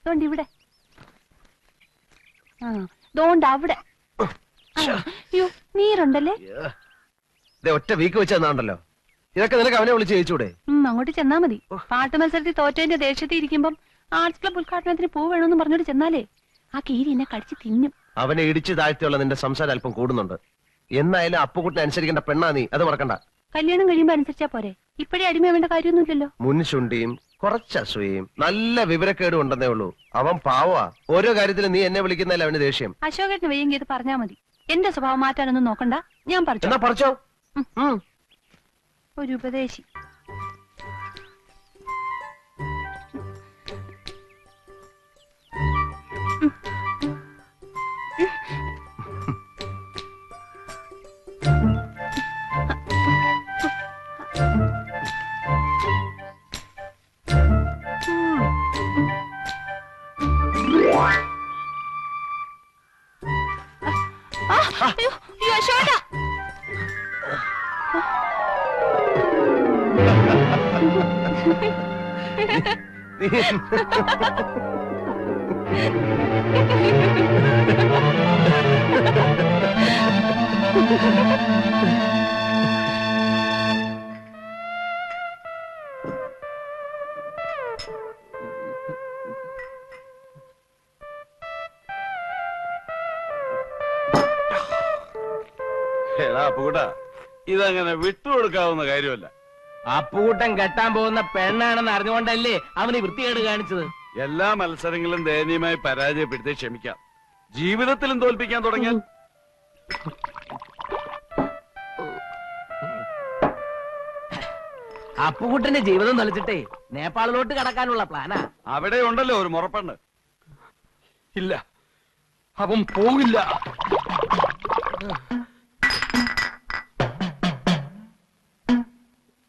തോണ്ട് ഇവിടെ. ദോണ്ട് അവിടെ. അയ്യോ നീരുണ്ടല്ലേ. ഒറ്റ വീക്ക് വെച്ച് തന്നാണ്ടല്ലോ. ഇതൊക്കെ നിനക്ക് അവനെ വിളിച്ച് ചോദിച്ചൂടെ? അങ്ങോട്ട് ചെന്നാ മതി. പാട്ട് മത്സരത്തിൽ തോറ്റേന്റെ ദേഷ്യത്തിൽ ഇരിക്കുമ്പം ആർട്സ് ക്ലബ് ഉദ്ഘാടനത്തിന് പൂ വേണമെന്ന് പറഞ്ഞോട്ട് ചെന്നാലേ ആ കീരി എന്നെ കടിച്ച് തിന്നും. അവനെ ഇടിച്ച് താഴ്ത്തിയുള്ള നിന്റെ സംസാരം അല്പം കൂടുന്നുണ്ട്. എന്നായാലും അപ്പുകുട്ടിനെ അനുസരിക്കേണ്ട പെണ്ണാ നീ, അത് മറക്കണ്ട. കല്യാണം കഴിയുമ്പോ അനുസരിച്ചാ പോരെ. ഇപ്പഴേ അടിമ വേണ്ട കാര്യമൊന്നുമില്ലല്ലോ. മുൻശുണ്ടിയും കുറച്ച് അസൂയയും നല്ല വിവരക്കേടും ഉണ്ടെന്നേ ഉള്ളൂ. അവൻ പാവാ. ഓരോ കാര്യത്തിലും നീ എന്നെ വിളിക്കുന്നതല്ല അവന് ദേഷ്യം. അശോകേട്ടന് വയ്യെങ്കിൽ ഇത് പറഞ്ഞാ മതി. എന്റെ സ്വഭാവം മാറ്റാനൊന്നും നോക്കണ്ട. ഞാൻ പറിച്ചോ. ഒരു ഉപദേശി. അശോക അപ്പുകുട്ട, ഇതങ്ങനെ വിട്ടുകൊടുക്കാവുന്ന കാര്യമല്ല. അപ്പുകുട്ടൻ കെട്ടാൻ പോകുന്ന പെണ്ണാണെന്ന് അറിഞ്ഞുകൊണ്ടല്ലേ അവന് വൃത്തികേട് കാണിച്ചത്. എല്ലാ മത്സരങ്ങളും ദയനീയമായി പരാജയപ്പെടുത്തി ക്ഷമിക്കാം. ജീവിതത്തിലും തോൽപ്പിക്കാൻ തുടങ്ങിയാൽ അപ്പുകുട്ടന്റെ ജീവിതം തൊലച്ചിട്ടേ നേപ്പാളിലോട്ട് കടക്കാനുള്ള പ്ലാനാ. അവിടെ ഉണ്ടല്ലോ ഒരു മുറപ്പെണ്ണ്. ഇല്ല, അവൻ പോകില്ല.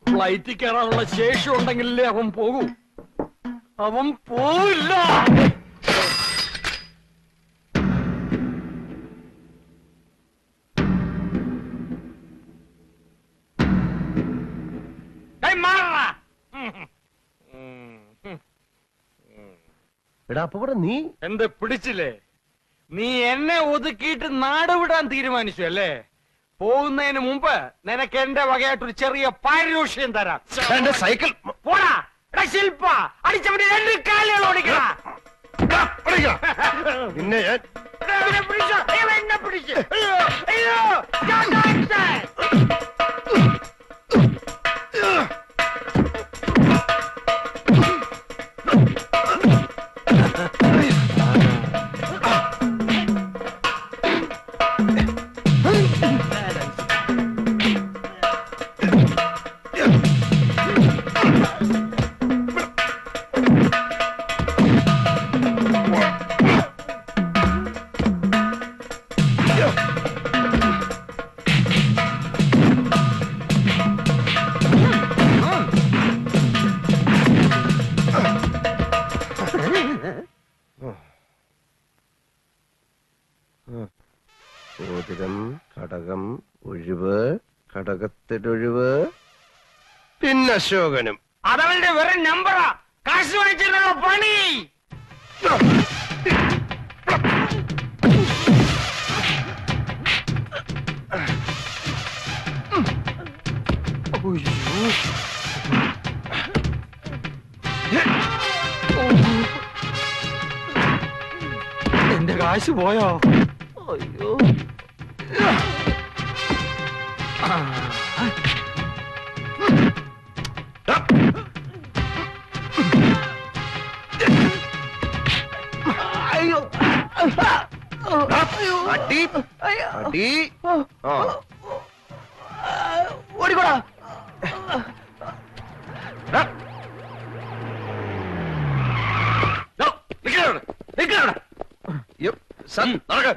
ഫ്ലൈറ്റിൽ കയറാനുള്ള ശേഷി ഉണ്ടെങ്കിലേ അവൻ പോകൂ. അവൻ പോവില്ല. എടാ അപ്പുകുട്ട, നീ എന്ത് പിടിച്ചില്ലേ? നീ എന്നെ ഒതുക്കിയിട്ട് നാട് വിടാൻ തീരുമാനിച്ചു അല്ലേ? പോകുന്നതിന് മുമ്പ് നിനക്ക് എന്റെ വകയായിട്ടൊരു ചെറിയ പാരിതോഷികം തരാം. സൈക്കിൾ പോടാ ശില്പ, അടിച്ചവന് 2 കാലുകൾ ഓടിക്കടാ. പിന്നെ ചോദിരം, കടകം, ഒഴിവ്, കടകത്തിലൊഴിവ്, പിന്നെ അശോകനും. അതവന്റെ വെറും നമ്പറാ. കാശ് വാങ്ങിച്ചിട്ടുള്ള പണി. എന്റെ കാശ് പോയോ? അയ്യോ, ഓടിക്കോടാ.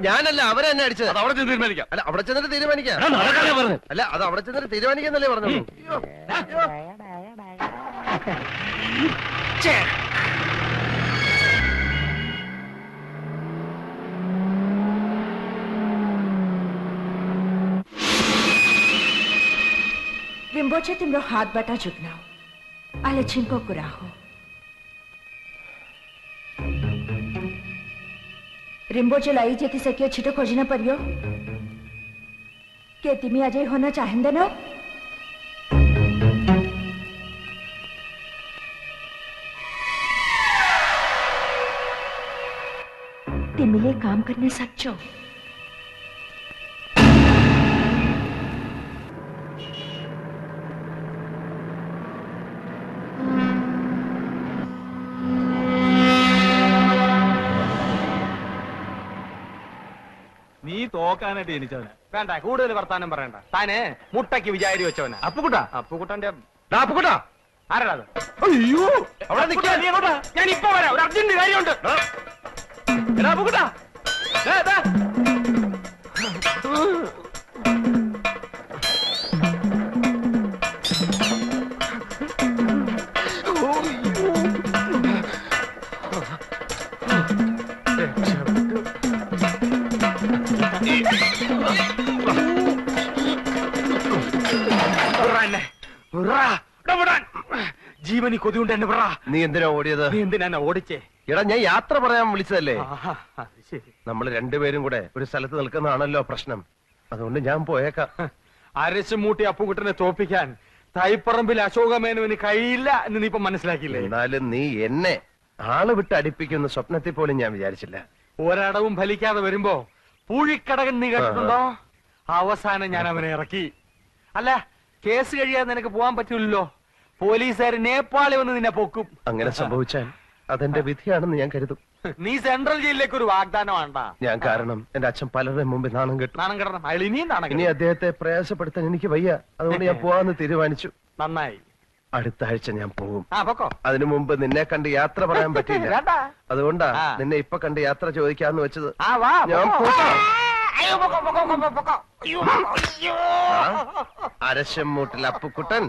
ഞാനല്ല, അവരെ എന്നെ അടിച്ചത്. അത് അവിടെ ചെന്ന് തീരുമാനിക്കാം. അല്ല, അവിടെ ചെന്നിട്ട് തീരുമാനിക്കാം. അല്ല, അത് അവിടെ ചെന്നിട്ട് തീരുമാനിക്കാന്നല്ലേ പറഞ്ഞോളൂ. Rimboche timro hath bata jugnau. Ale chinko kuraho. रिम्बोचे लाई जेती सकियो छिटो खोजना पर्यो के तिमी अझै होना चाहँदैनौ तिमीले काम गर्न सक्छौ നീ തോക്കാനായിട്ട് ജനിച്ചവനാ. വേണ്ട കൂടുതൽ വർത്താനം പറയണ്ട. താന് മുട്ടയ്ക്ക് വിചാരി വെച്ചവനാ. അപ്പുകുട്ടാ അപ്പുകുട്ടന്റെ അപ്പുക്കുട്ടാ ആരാടാ അത്? അയ്യോ അവിടെ നിൽക്കാ. നീ എങ്ങോട്ടാ? ഞാൻ ഇപ്പൊ വരാം. ഒരു അർജന്റ് കാര്യമുണ്ട്. എടാ അപ്പുകുട്ടാ. ദേ, ദേ. ജീവനി കൊതിയുണ്ട് എന്നെ പറ. നീ എന്തിനാ ഓടിയത്? നീ എന്തിനാ ഓടിച്ചേ? എടാ ഞാൻ യാത്ര പറയാൻ വിളിച്ചതല്ലേ. ആഹാ, അത് ശരി. നമ്മൾ രണ്ടുപേരും കൂടെ ഒരു സ്ഥലത്ത് നിൽക്കുന്നതാണല്ലോ പ്രശ്നം. അതുകൊണ്ട് ഞാൻ പോയേക്കാം. അരച്ചു മൂട്ടി അപ്പുകുട്ടനെ തോപ്പിക്കാൻ തൈപ്പറമ്പിൽ അശോകമേനോന് കഴിയില്ല എന്ന് നീ ഇപ്പൊ മനസ്സിലാക്കിയില്ലേ? എന്നാലും നീ എന്നെ ആള് വിട്ട് അടുപ്പിക്കുന്ന സ്വപ്നത്തിൽ പോലും ഞാൻ വിചാരിച്ചില്ല. ഒരടവും ഫലിക്കാതെ വരുമ്പോ പൂഴിക്കടകൻ നീ കേട്ടിട്ടുണ്ടോ? അവസാനം ഞാൻ അവനെ ഇറക്കി. അല്ല കേസ് കഴിയാതെ നിനക്ക് പോവാൻ പറ്റൂലല്ലോ. പോലീസുകാർ നേപ്പാളി വന്ന് നിന്നെ പൊക്കും. അങ്ങനെ സംഭവിച്ചാൽ അതെന്റെ വിധിയാണെന്ന് ഞാൻ കരുതും. നീ സെൻട്രൽ ജയിലിലേക്ക് ഒരു വാഗ്ദാനം വേണ്ട. ഞാൻ കാരണം എന്റെ അച്ഛൻ പലരുടെ മുമ്പിൽ നാണം കെട്ടു. നാണം കിടണം. അയാൾ ഇനിയും നാണം ഇനി കെടും. അദ്ദേഹത്തെ പ്രയാസപ്പെടുത്താൻ എനിക്ക് വയ്യ. അതുകൊണ്ട് ഞാൻ പോവാന്ന് തീരുമാനിച്ചു. നന്നായി. അടുത്ത ആഴ്ച ഞാൻ പോകും. ആ പൊക്കോ. അതിനു മുമ്പ് നിന്നെ കണ്ട് യാത്ര പറയാൻ പറ്റില്ല. വേണ്ട. അതുകൊണ്ടാ ആ. നിന്നെ ഇപ്പൊ കണ്ട് യാത്ര ചോദിക്കാന്ന് വെച്ചത്. ആ വാ ഞാൻ പൊക്കോ. പോകാം. അയ്യോ പൊക്കോ പൊക്കോ പൊക്കോ പൊക്കോ. അയ്യോ അയ്യോ. അരശമ്മൂട്ടിൽ അപ്പുക്കുട്ടൻ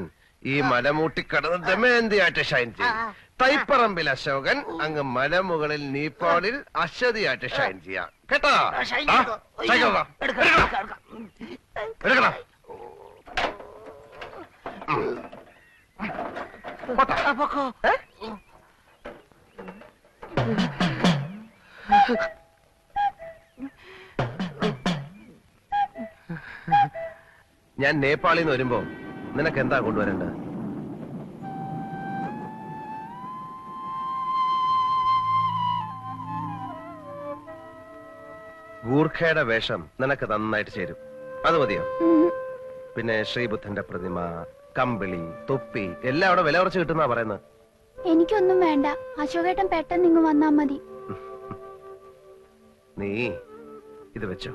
ഈ മലമൂട്ടി കടന്ന് ദമയന്തിയായിട്ട് ഷൈൻ ചെയ്യും. തൈപ്പറമ്പിൽ അശോകൻ അങ്ങ് മലമുകളിൽ നീപ്പാളിൽ അശ്വതിയായിട്ട് ഷൈൻ ചെയ്യാം. കേട്ടോ? ആ, സൈക്കിൾ എടുക്കാം. എടുക്കണം. പൊക്കോ. ഞാൻ നേപ്പാളിൽ നിന്ന് വരുമ്പോ നിനക്ക് എന്താ കൊണ്ടുവരേണ്ടത്? ഗൂർഖയുടെ വേഷം നിനക്ക് നന്നായിട്ട് ചേരും. അത് മതിയോ? പിന്നെ ശ്രീബുദ്ധന്റെ പ്രതിമ, കമ്പിളി, തൊപ്പി എല്ലാം അവിടെ വില കുറച്ച് കിട്ടുന്നാ പറയുന്നത്. എനിക്കൊന്നും വേണ്ട. അശോകേട്ടൻ പെട്ടെന്ന് ഇങ്ങ് വന്നാ മതി. നീ ഇത് വെച്ചോ.